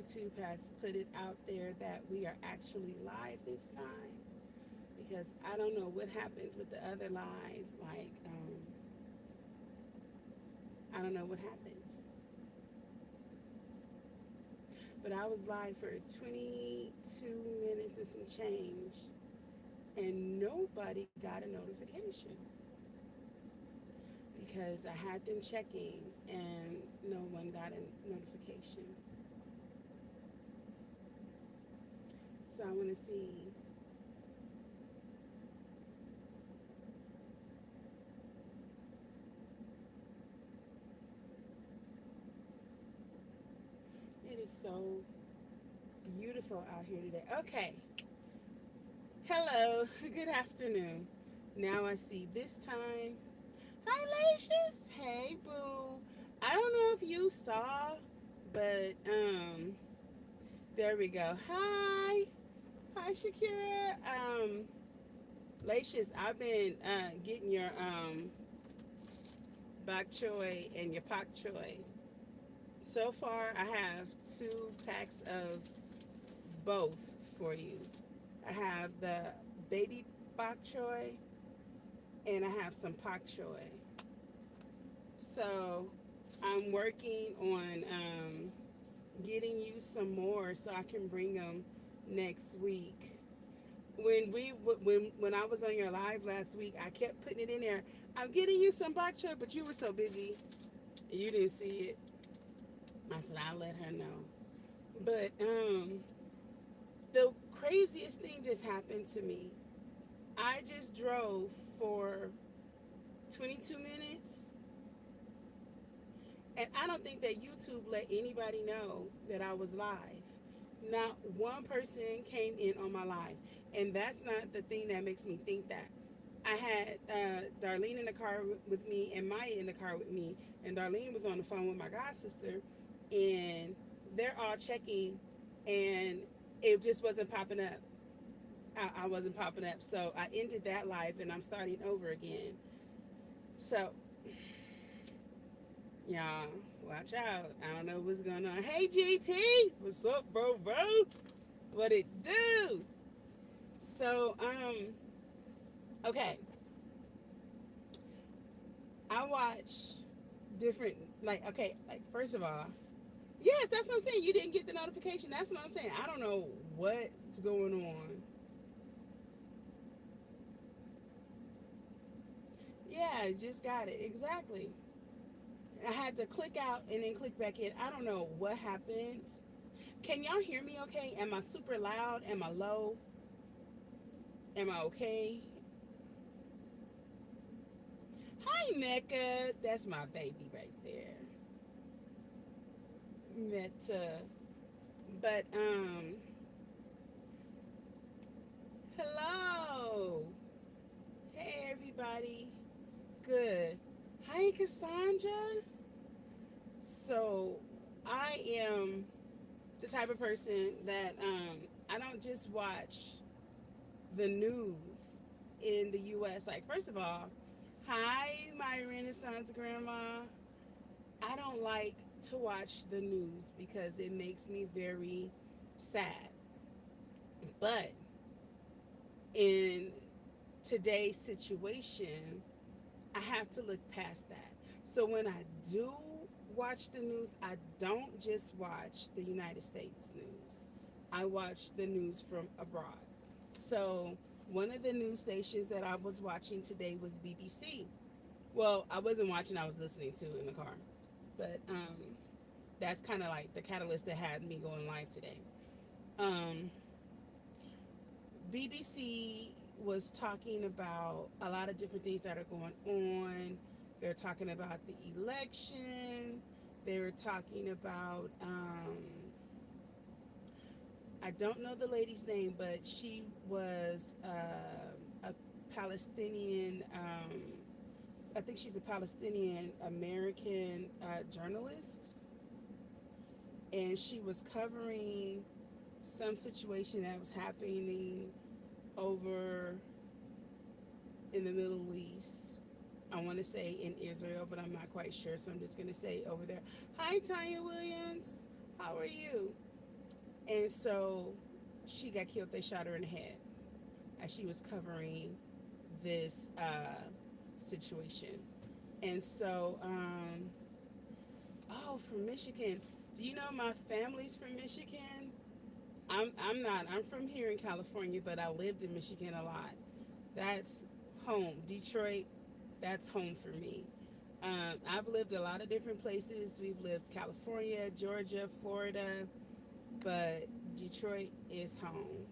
YouTube has put it out there that we are actually live this time, because I don't know what happened with the other live. Like, I don't know what happened. But I was live for 22 minutes and some change, and nobody got a notification because I had them checking and no one got a notification. So I want to see. It is so beautiful out here today. Okay. Hello. Good afternoon. Now I see this time. Hi, Lacious. Hey, boo. I don't know if you saw, but there we go. Hi. Hi, Shakira. Lacious, I've been getting your bok choy and your pak choy. So far, I have 2 packs of both for you. I have the baby bok choy and I have some pak choy. So I'm working on getting you some more so I can bring them next week. When I was on your live last week, I kept putting it in there. I'm getting you some bok choy, but you were so busy, you didn't see it. I said I'll let her know. But the craziest thing just happened to me. I just drove for 22 minutes, and I don't think that YouTube let anybody know that I was live. Not one person came in on my live, and that's not the thing that makes me think that. I had Darlene in the car with me and Maya in the car with me, and Darlene was on the phone with my god sister, and they're all checking, and it just wasn't popping up. I wasn't popping up, so I ended that live, and I'm starting over again. So, y'all, watch out. I don't know what's going on. Hey, GT, what's up, bro? What it do? So, okay, I watch different, like, okay, like, first of all, yes, that's what I'm saying. You didn't get the notification. That's what I'm saying. I don't know what's going on. Yeah, just got it. Exactly. I had to click out and then click back in. I don't know what happened. Can y'all hear me okay? Am I super loud? Am I low? Am I okay? Hi, Mecca. That's my baby right there. Meta. But, hello. Hey, everybody. Good. Hi, Cassandra. So, I am the type of person that I don't just watch the news in the U.S. Like, first of all, hi, my Renaissance grandma. I don't like to watch the news because it makes me very sad. But in today's situation, I have to look past that. So when I do watch the news, I don't just watch the United States news. I watch the news from abroad. So one of the news stations that I was watching today was BBC. Well, I wasn't watching, I was listening to it in the car. But that's kind of like the catalyst that had me going live today. Um, BBC was talking about a lot of different things that are going on. They're talking about the election. They were talking about, I don't know the lady's name, but she was a Palestinian, I think she's a Palestinian American journalist. And she was covering some situation that was happening over in the Middle East. I want to say in Israel, but I'm not quite sure, so I'm just going to say over there. Hi, Tanya Williams. How are you? And so she got killed. They shot her in the head as she was covering this situation. And so, oh, from Michigan. Do you know my family's from Michigan? I'm not. I'm from here in California, but I lived in Michigan a lot. That's home. Detroit, that's home for me. I've lived a lot of different places. We've lived California, Georgia, Florida, but Detroit is home.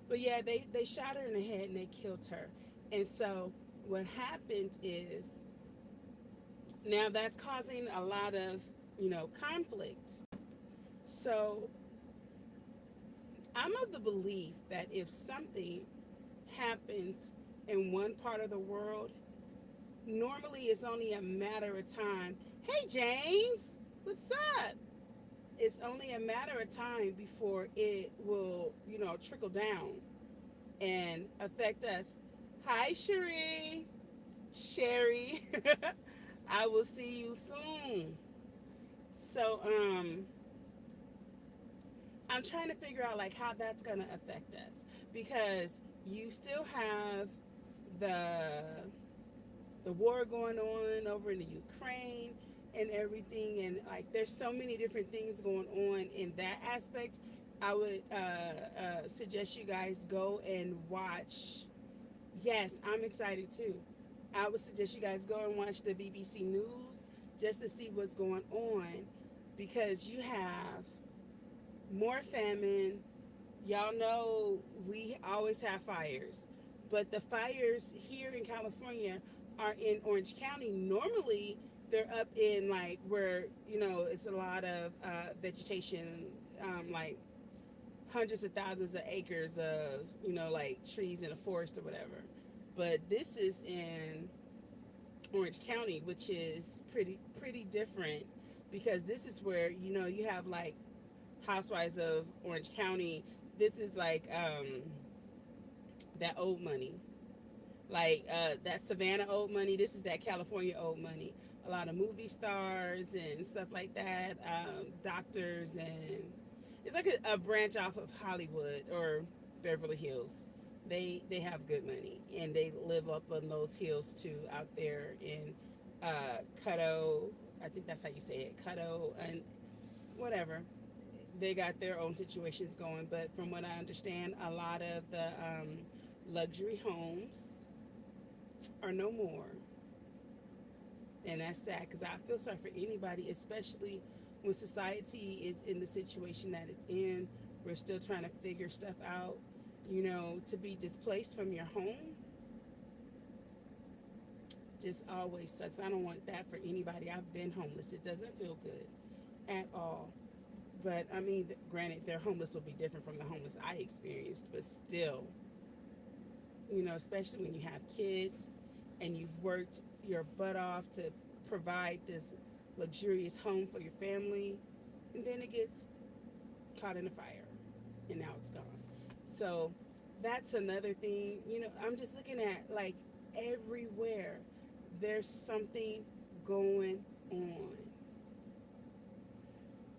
But yeah, they shot her in the head and they killed her. And so what happened is now that's causing a lot of, conflict. So I'm of the belief that if something happens in one part of the world, normally it's only a matter of time. Hey, James, what's up? It's only a matter of time before it will, trickle down and affect us. Hi, Cherie. Sherry. I will see you soon. So, I'm trying to figure out like how that's gonna affect us because you still have the the war going on over in the Ukraine and everything, and like there's so many different things going on in that aspect. I would suggest you guys go and watch. Yes, I'm excited too. I would suggest you guys go and watch the BBC News just to see what's going on because you have more famine. Y'all know we always have fires, but the fires here in California are in Orange County. Normally, they're up in like where it's a lot of vegetation, like hundreds of thousands of acres of like trees in a forest or whatever. But this is in Orange County, which is pretty different because this is where you have like Housewives of Orange County. This is like that old money, like that Savannah old money. This is that California old money. A lot of movie stars and stuff like that, doctors, and it's like a branch off of Hollywood or Beverly Hills. They have good money and they live up on those hills too, out there in Cutto. I think that's how you say it, Cutto, and whatever. They got their own situations going, but from what I understand, a lot of the luxury homes are no more, and that's sad because I feel sorry for anybody, especially when society is in the situation that it's in. We're still trying to figure stuff out. To be displaced from your home just always sucks. I don't want that for anybody. I've been homeless. It doesn't feel good at all. But I mean, granted, their homeless will be different from the homeless I experienced, but still, especially when you have kids and you've worked your butt off to provide this luxurious home for your family, and then it gets caught in a fire, and now it's gone. So that's another thing. I'm just looking at like everywhere there's something going on,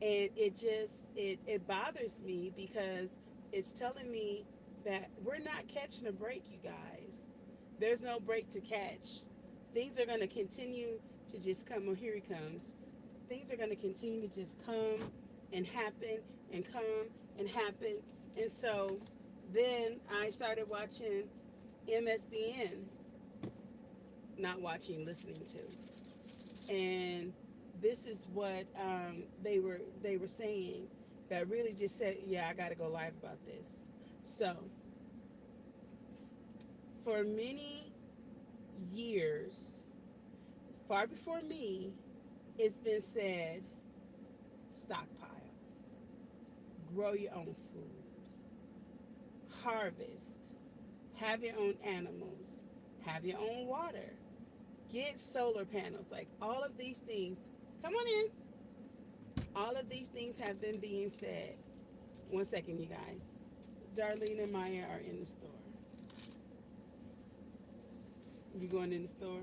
and it bothers me because it's telling me that we're not catching a break, you guys. There's no break to catch. Things are going to continue to just come. Oh, here he comes. Things are going to continue to just come and happen and come and happen. And so then I started watching MSBN, not watching, listening to. And this is what they were saying that really just said, yeah, I got to go live about this. So for many years, far before me, it's been said, stockpile, grow your own food, harvest, have your own animals, have your own water, get solar panels, like all of these things. Come on in. All of these things have been being said. One second, you guys. Darlene and Maya are in the store. You going in the store?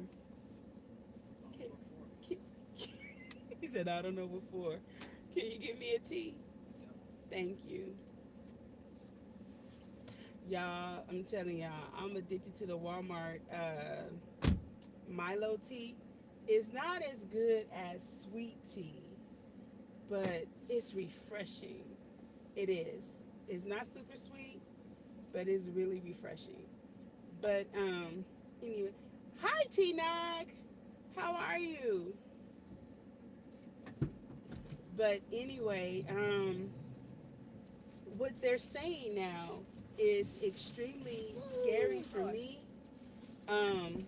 Can, can, he said, I don't know what for. Can you give me a tea? Thank you. Y'all, I'm telling y'all, I'm addicted to the Walmart Milo tea. It's not as good as sweet tea, but it's refreshing. It is. It's not super sweet, but it's really refreshing. But anyway, hi T Nog. How are you? But anyway, what they're saying now is extremely scary for me. Um,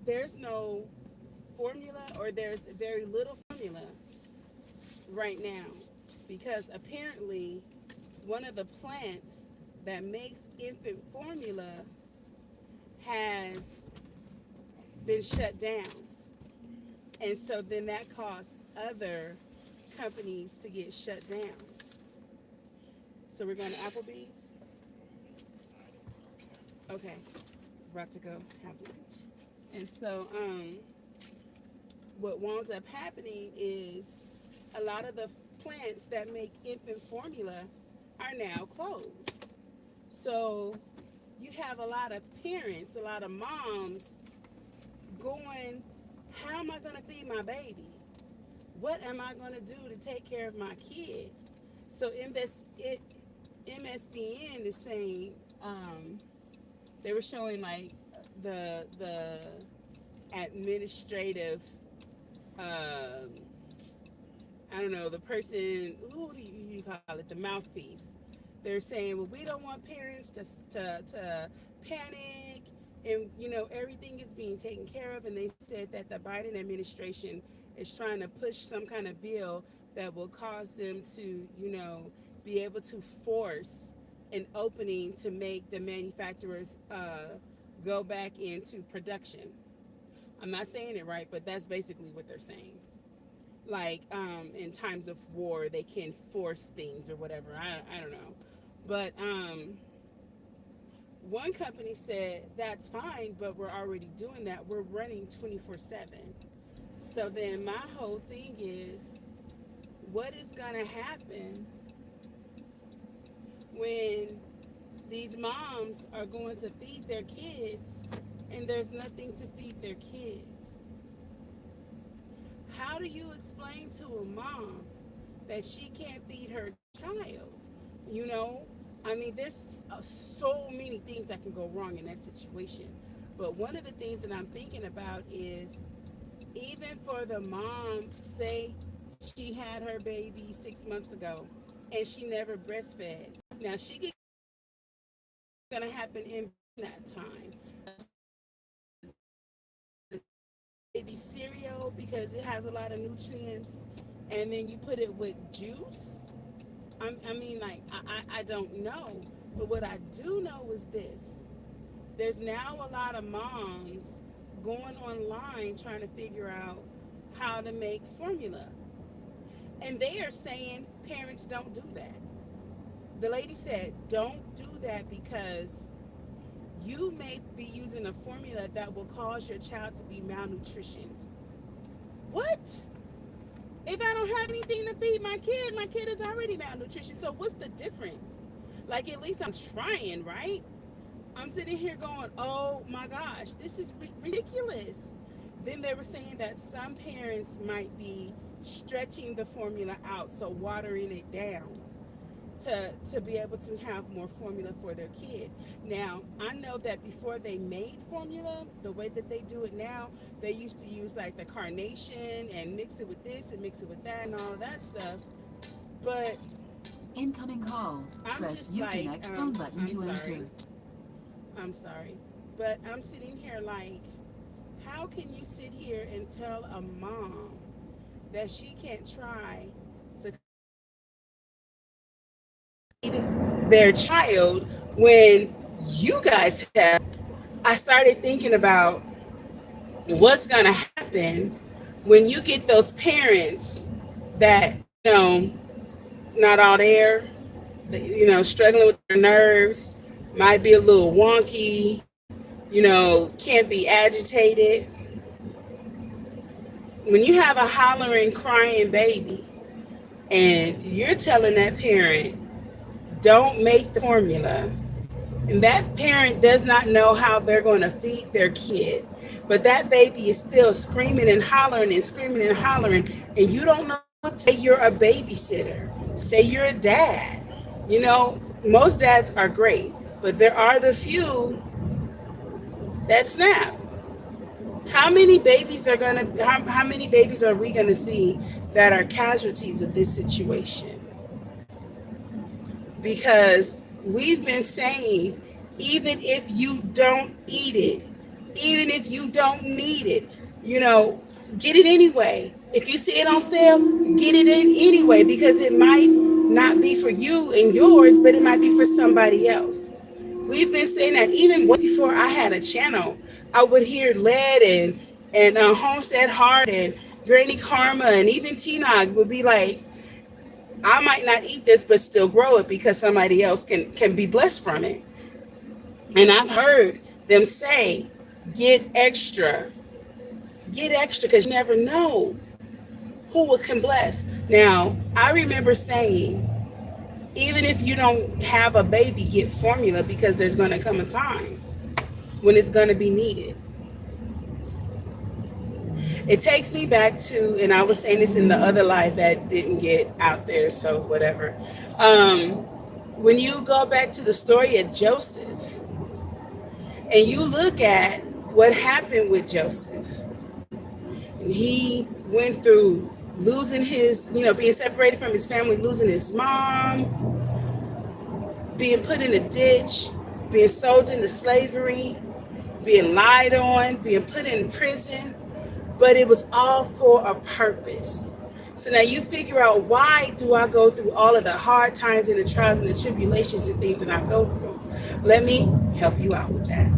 there's no formula, or there's very little formula right now, because apparently one of the plants that makes infant formula has been shut down. And so then that caused other companies to get shut down. So we're going to Applebee's. Okay, about to go have lunch. And so what winds up happening is a lot of the plants that make infant formula are now closed. So you have a lot of parents, a lot of moms going, how am I going to feed my baby? What am I going to do to take care of my kid? So MSBN is saying, they were showing like the administrative, um, I don't know, the person, who do you call it, the mouthpiece. They're saying, well, we don't want parents to panic, and everything is being taken care of. And they said that the Biden administration is trying to push some kind of bill that will cause them to, be able to force an opening to make the manufacturers go back into production. I'm not saying it right, but that's basically what they're saying. Like in times of war, they can force things or whatever. I don't know. But one company said that's fine, but we're already doing that. We're running 24/7. So then my whole thing is, what is going to happen when these moms are going to feed their kids and there's nothing to feed their kids? How do you explain to a mom that she can't feed her child? You know, I mean, there's so many things that can go wrong in that situation. But one of the things that I'm thinking about is, even for the mom, say she had her baby 6 months ago and she never breastfed. Now she could gonna happen in that time. Baby cereal, because it has a lot of nutrients, and then you put it with juice. I mean, like, I don't know. But what I do know is this: there's now a lot of moms going online trying to figure out how to make formula. And they are saying parents don't do that. The lady said, don't do that because you may be using a formula that will cause your child to be malnutritioned. What? If I don't have anything to feed my kid is already malnutrition. So what's the difference? Like, at least I'm trying, right? I'm sitting here going, oh my gosh, this is ridiculous. Then they were saying that some parents might be stretching the formula out, so watering it down to be able to have more formula for their kid. Now, I know that before they made formula, the way that they do it now, they used to use like the carnation and mix it with this and mix it with that and all of that stuff. But Incoming call. I'm Press just U like, connect phone button I'm to sorry. enter. I'm sorry. But I'm sitting here like, how can you sit here and tell a mom that she can't try to feed their child when you guys have? I started thinking about what's going to happen when you get those parents that, not all there, struggling with their nerves, might be a little wonky, can't be agitated. When you have a hollering, crying baby, and you're telling that parent, don't make the formula, and that parent does not know how they're going to feed their kid, but that baby is still screaming and hollering and screaming and hollering, and you don't know what to say. You're a babysitter, say you're a dad. You know, most dads are great, but there are the few that snap. How many babies are we gonna see that are casualties of this situation? Because we've been saying, even if you don't eat it, even if you don't need it, you know, get it anyway. If you see it on sale, get it in anyway, because it might not be for you and yours, but it might be for somebody else. We've been saying that even way before I had a channel. I would hear Led and Homestead Heart and Granny Karma and even T-Nog would be like, I might not eat this, but still grow it because somebody else can be blessed from it. And I've heard them say, get extra, because you never know who can bless. Now, I remember saying, even if you don't have a baby, get formula, because there's going to come a time when it's going to be needed. It takes me back to, and I was saying this in the other live that didn't get out there, so whatever. When you go back to the story of Joseph, and you look at what happened with Joseph, and he went through losing his, being separated from his family, losing his mom, being put in a ditch, being sold into slavery, being lied on, being put in prison, but it was all for a purpose. So now you figure out, why do I go through all of the hard times and the trials and the tribulations and things that I go through? Let me help you out with that.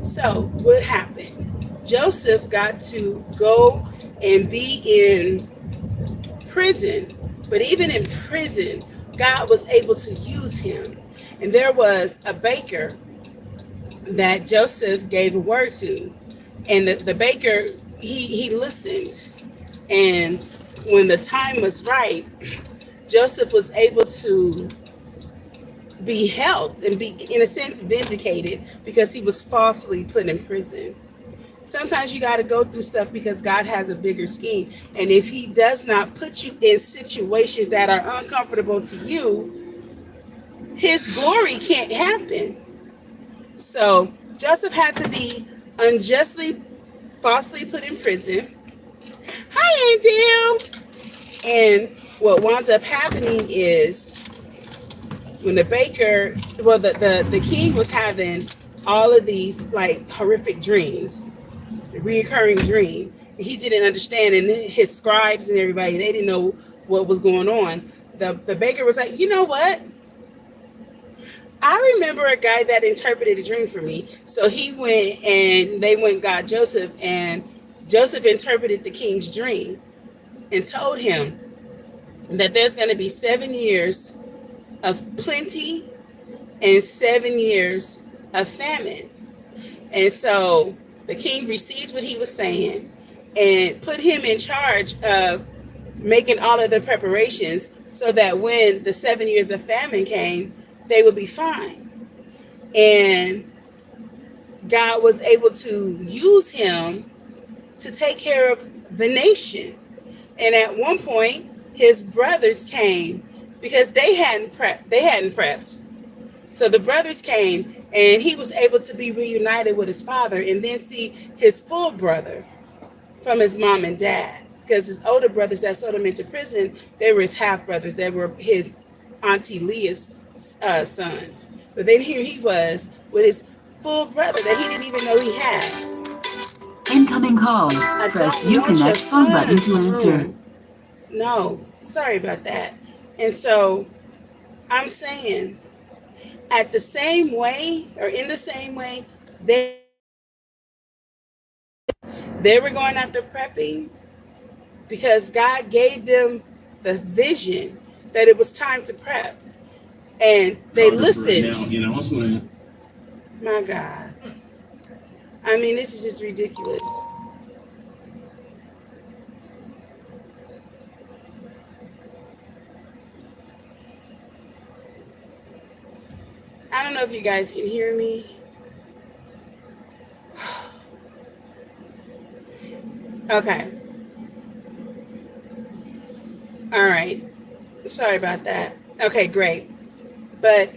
So what happened? Joseph got to go and be in prison, but even in prison, God was able to use him. And there was a baker that Joseph gave a word to, and the baker, he listened, and when the time was right, Joseph was able to be held and be, in a sense, vindicated, because he was falsely put in prison. Sometimes you got to go through stuff because God has a bigger scheme, and if he does not put you in situations that are uncomfortable to you, his glory can't happen. So Joseph had to be unjustly, falsely put in prison. Hi, Andrew. And what wound up happening is, when the baker, well, the king was having all of these like horrific dreams, the reoccurring dream. He didn't understand, and his scribes and everybody, they didn't know what was going on. The baker was like, you know what? I remember a guy that interpreted a dream for me. So he went, and they went and got Joseph, and Joseph interpreted the king's dream and told him that there's going to be 7 years of plenty and 7 years of famine. And so the king received what he was saying and put him in charge of making all of the preparations, so that when the 7 years of famine came, they would be fine. And God was able to use him to take care of the nation. And at one point, his brothers came, because they hadn't prepped. So the brothers came, and he was able to be reunited with his father, and then see his full brother from his mom and dad. Because his older brothers that sold him into prison, they were his half brothers. They were his Auntie Leah's sons. But then here he was with his full brother that he didn't even know he had. Incoming call. I Press don't you want your connect phone button son. to answer. No, sorry about that. And so I'm saying, at the same way, or in the same way, they were going after prepping, because God gave them the vision that it was time to prep, and they listened. Now, my God, I mean, this is just ridiculous. I don't know if you guys can hear me. Okay. All right. Sorry about that. Okay, great. But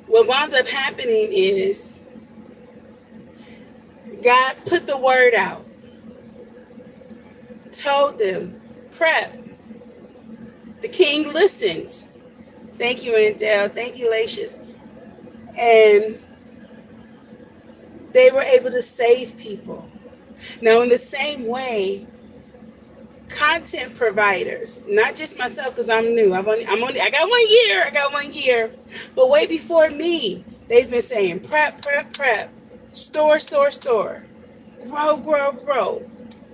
what wound up happening is God put the word out, told them, prep. The king listened. Thank you, Andel. Thank you, Lacius. And they were able to save people. Now, in the same way, content providers, not just myself because I'm new. I got 1 year. But way before me, they've been saying prep, prep, prep, store, store, store, grow, grow, grow,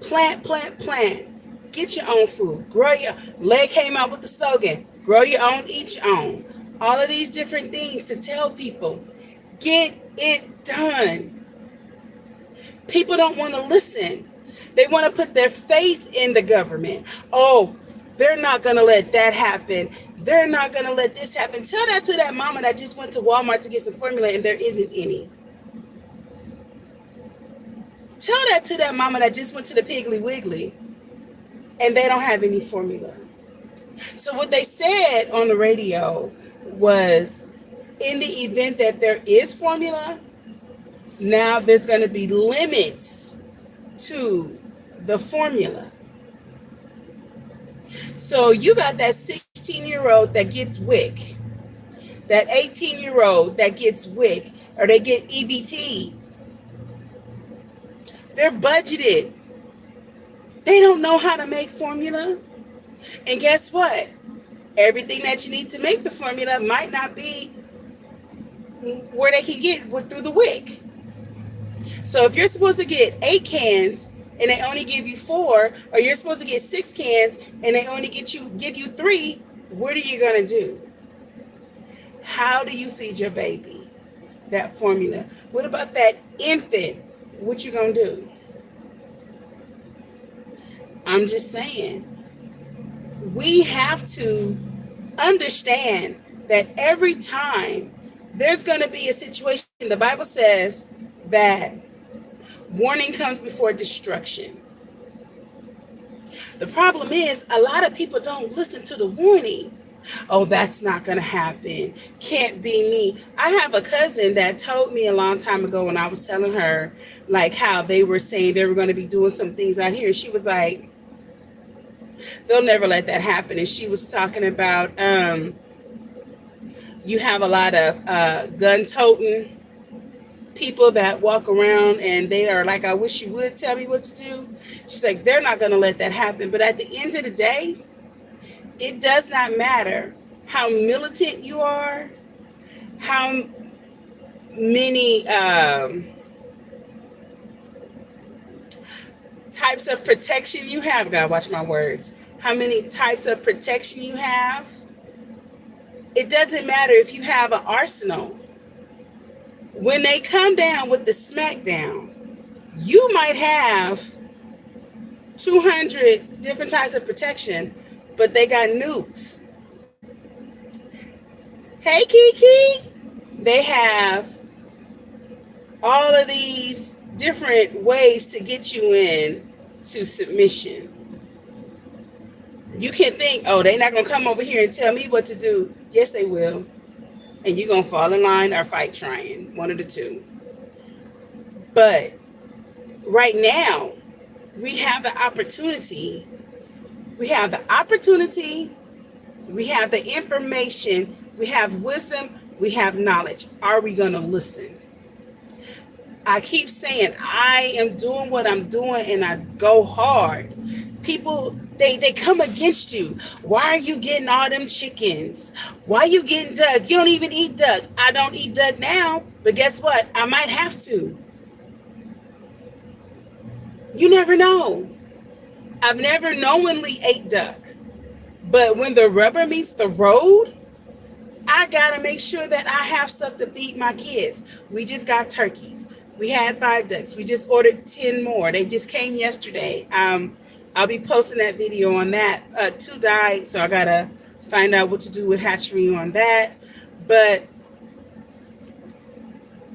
plant, plant, plant, get your own food, grow your. Leg came out with the slogan, grow your own, eat your own. All of these different things to tell people, get it done. People don't want to listen. They want to put their faith in the government. Oh, they're not going to let that happen. They're not going to let this happen. Tell that to that mama that just went to Walmart to get some formula and there isn't any. Tell that to that mama that just went to the Piggly Wiggly and they don't have any formula. So what they said on the radio was, in the event that there is formula, now there's going to be limits to the formula. So you got that 16-year-old that gets WIC, that 18-year-old that gets WIC, or they get EBT. They're budgeted. They don't know how to make formula. And guess what? Everything that you need to make the formula might not be where they can get through the WIC. So if you're supposed to get 8 cans and they only give you 4, or you're supposed to get 6 cans and they only give you 3, what are you going to do? How do you feed your baby that formula? What about that infant? What you going to do? I'm just saying, we have to understand that every time there's going to be a situation, the Bible says that warning comes before destruction. The problem is a lot of people don't listen to the warning. Oh, that's not going to happen. Can't be me. I have a cousin that told me a long time ago when I was telling her like how they were saying they were going to be doing some things out here. She was like, they'll never let that happen. And she was talking about you have a lot of gun-toting people that walk around and they are like, I wish you would tell me what to do. She's like, they're not going to let that happen. But at the end of the day, it does not matter how militant you are, how many types of protection you have. Gotta watch my words. How many types of protection you have. It doesn't matter if you have an arsenal. When they come down with the smackdown, you might have 200 different types of protection, but they got nukes. Hey, Kiki. They have all of these different ways to get you in to submission. You can think, oh, they're not going to come over here and tell me what to do. Yes, they will. And you're going to fall in line or fight trying, one of the two. But right now, we have the opportunity. We have the information, we have wisdom, we have knowledge. Are we going to listen? I keep saying I am doing what I'm doing and I go hard. People, they come against you. Why are you getting all them chickens? Why are you getting duck? You don't even eat duck. I don't eat duck now, but guess what? I might have to. You never know. I've never knowingly ate duck. But when the rubber meets the road, I got to make sure that I have stuff to feed my kids. We just got turkeys. We had 5 ducks. We just ordered 10 more. They just came yesterday. I'll be posting that video on that. 2 died, so I got to find out what to do with hatchery on that. But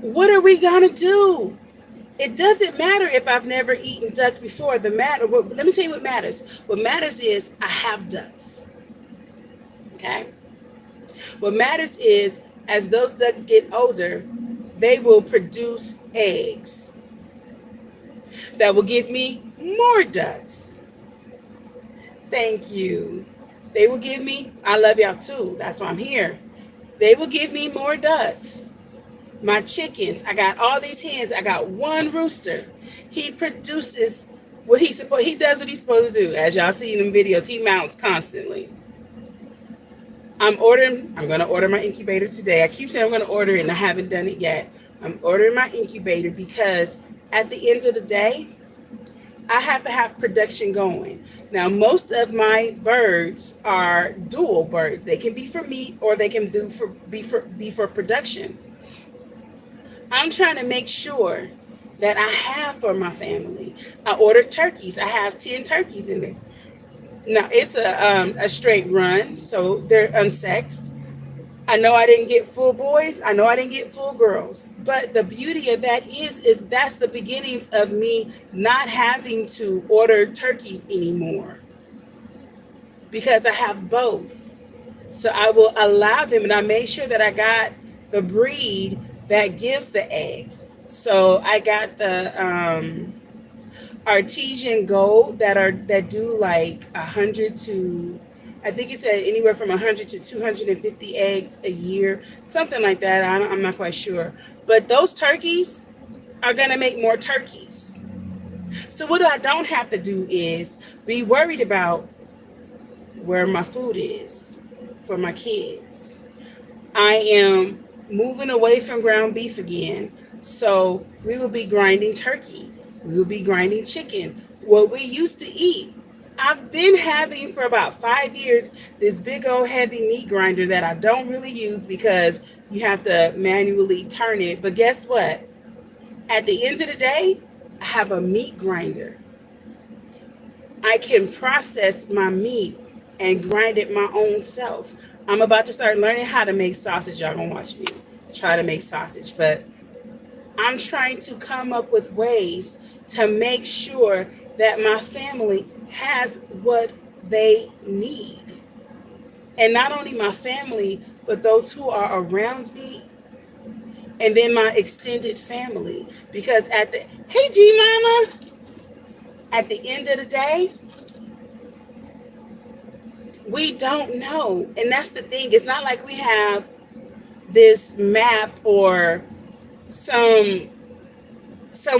What are we gonna do? It doesn't matter if I've never eaten duck before. Let me tell you what matters. What matters is I have ducks. Okay. What matters is as those ducks get older, they will produce eggs that will give me more ducks. Thank you. They will give me, I love y'all too. That's why I'm here. They will give me more ducks. My chickens, I got all these hens. I got one rooster. He produces he does what he's supposed to do. As y'all see in them videos, he mounts constantly. I'm going to order my incubator today. I keep saying I'm going to order it and I haven't done it yet. I'm ordering my incubator because at the end of the day, I have to have production going. Now, most of my birds are dual birds. They can be for meat or they can be for production. I'm trying to make sure that I have for my family. I ordered turkeys. I have 10 turkeys in there. Now, it's a straight run, so they're unsexed. I know I didn't get full boys. I know I didn't get full girls. But the beauty of that is that's the beginnings of me not having to order turkeys anymore because I have both. So I will allow them, and I made sure that I got the breed that gives the eggs. So I got the artesian gold that do like 100 to, I think it said anywhere from 100 to 250 eggs a year, something like that. I'm not quite sure. But those turkeys are going to make more turkeys. So what I don't have to do is be worried about where my food is for my kids. I am moving away from ground beef again. So we will be grinding turkey. We will be grinding chicken. What we used to eat. I've been having for about 5 years this big old heavy meat grinder that I don't really use because you have to manually turn it. But guess what? At the end of the day, I have a meat grinder. I can process my meat and grind it my own self. I'm about to start learning how to make sausage. Y'all gonna watch me try to make sausage, but I'm trying to come up with ways to make sure that my family has what they need. And not only my family, but those who are around me, and then my extended family. Because hey G Mama, at the end of the day, we don't know. And that's the thing. It's not like we have this map or some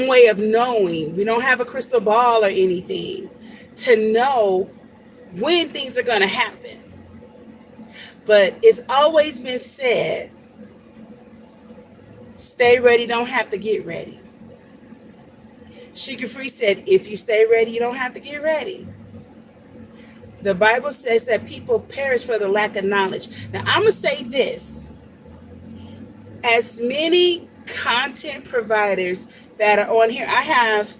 way of knowing. We don't have a crystal ball or anything to know when things are going to happen. But it's always been said, stay ready, don't have to get ready. Sugar Free said, if you stay ready, you don't have to get ready. The Bible says that people perish for the lack of knowledge. Now, I'm going to say this. As many content providers that are on here, I have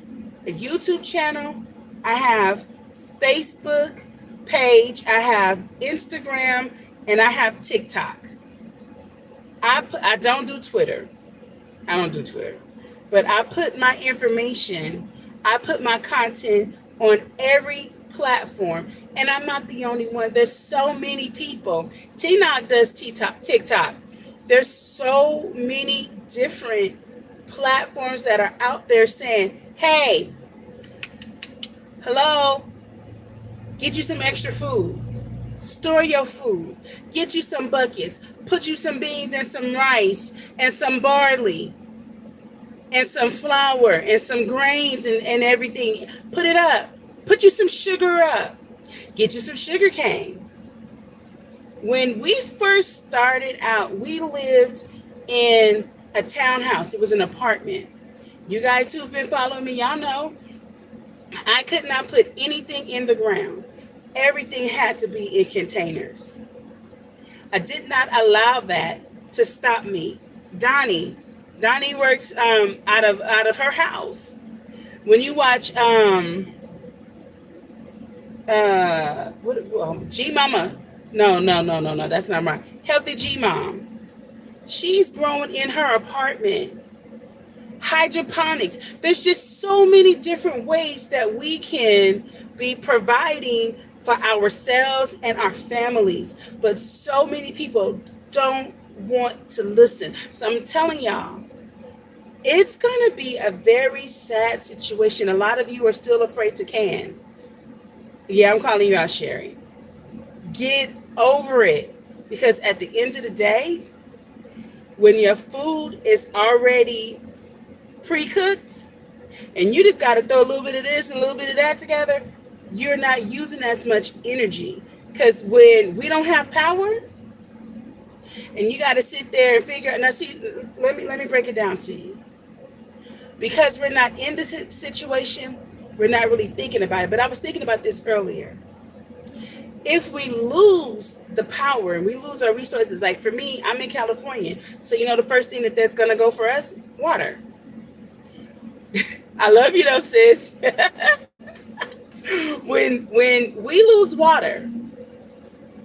a YouTube channel, I have Facebook page, I have Instagram, and I have TikTok. I don't do Twitter. I don't do Twitter. But I put my information, I put my content on every platform. And I'm not the only one. There's so many people. T-Knock does TikTok. There's so many different platforms that are out there saying, hey, hello, get you some extra food. Store your food. Get you some buckets. Put you some beans and some rice and some barley and some flour and some grains and everything. Put it up. Put you some sugar up. Get you some sugar cane. When we first started out, we lived in a townhouse. It was an apartment. You guys who've been following me, y'all know I could not put anything in the ground. Everything had to be in containers. I did not allow that to stop me. Donnie works out of her house. When you watch G Mama, no, that's not right. Healthy G Mom. She's growing in her apartment hydroponics. There's just so many different ways that we can be providing for ourselves and our families. But so many people don't want to listen. So I'm telling y'all, it's going to be a very sad situation. A lot of you are still afraid to can. Yeah, I'm calling you out, Sherry. Get over it. Because at the end of the day, when your food is already pre-cooked and you just got to throw a little bit of this and a little bit of that together, you're not using as much energy. Because when we don't have power and you got to sit there and figure out, now see, let me break it down to you. Because we're not in this situation, we're not really thinking about it. But I was thinking about this earlier. If we lose the power and we lose our resources, like for me, I'm in California. So, you know, the first thing that's going to go for us, water. I love you though, sis. when we lose water,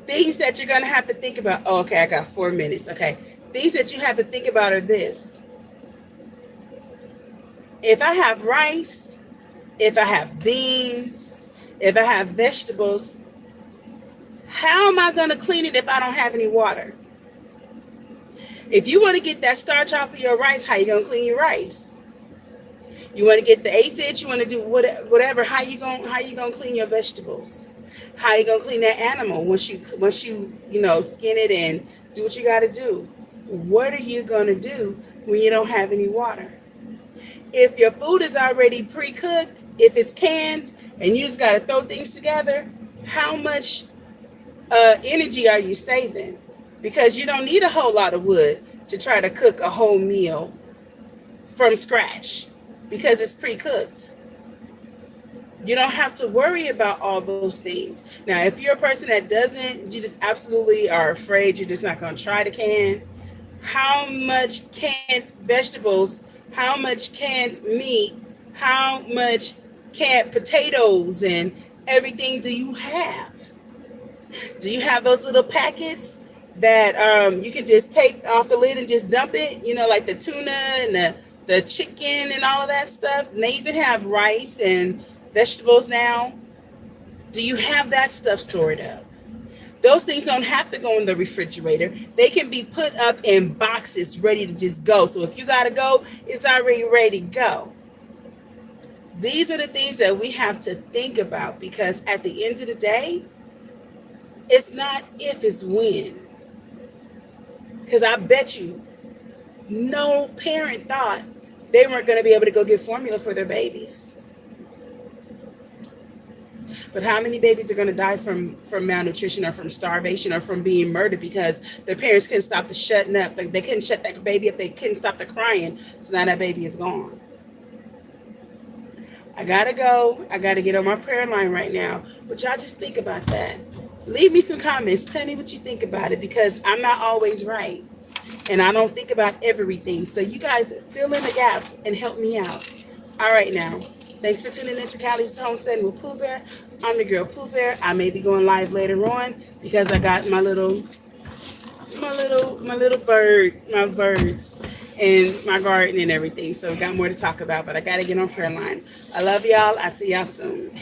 things that you're going to have to think about. Oh, okay, I got 4 minutes. Okay. Things that you have to think about are this. If I have rice, if I have beans, if I have vegetables, how am I going to clean it if I don't have any water? If you want to get that starch off of your rice, how you going to clean your rice? You want to get the aphid, you want to do whatever, how you going to clean your vegetables? How you going to clean that animal once you skin it and do what you got to do? What are you going to do when you don't have any water? If your food is already pre-cooked, if it's canned, and you just got to throw things together, how much energy are you saving? Because you don't need a whole lot of wood to try to cook a whole meal from scratch because it's pre-cooked. You don't have to worry about all those things. Now, if you're a person that doesn't, you just absolutely are afraid, you're just not going to try to can, how much canned vegetables, how much canned meat, how much canned potatoes and everything do you have? Do you have those little packets that you can just take off the lid and just dump it? You know, like the tuna and the chicken and all of that stuff. And they even have rice and vegetables now. Do you have that stuff stored up? Those things don't have to go in the refrigerator. They can be put up in boxes ready to just go. So if you got to go, it's already ready to go. These are the things that we have to think about because at the end of the day, it's not if, it's when. Because I bet you no parent thought they weren't going to be able to go get formula for their babies. But how many babies are going to die from malnutrition or from starvation or from being murdered because their parents couldn't stop the shutting up? Like they couldn't shut that baby up. They couldn't stop the crying. So now that baby is gone. I got to go. I got to get on my prayer line right now. But y'all just think about that. Leave me some comments. Tell me what you think about it because I'm not always right. And I don't think about everything. So you guys fill in the gaps and help me out. All right now. Thanks for tuning in to Callie's Homestead with Pooh Bear. I'm your girl Pooh Bear. I may be going live later on because I got my birds and my garden and everything. So I've got more to talk about, but I got to get on prayer line. I love y'all. I see y'all soon.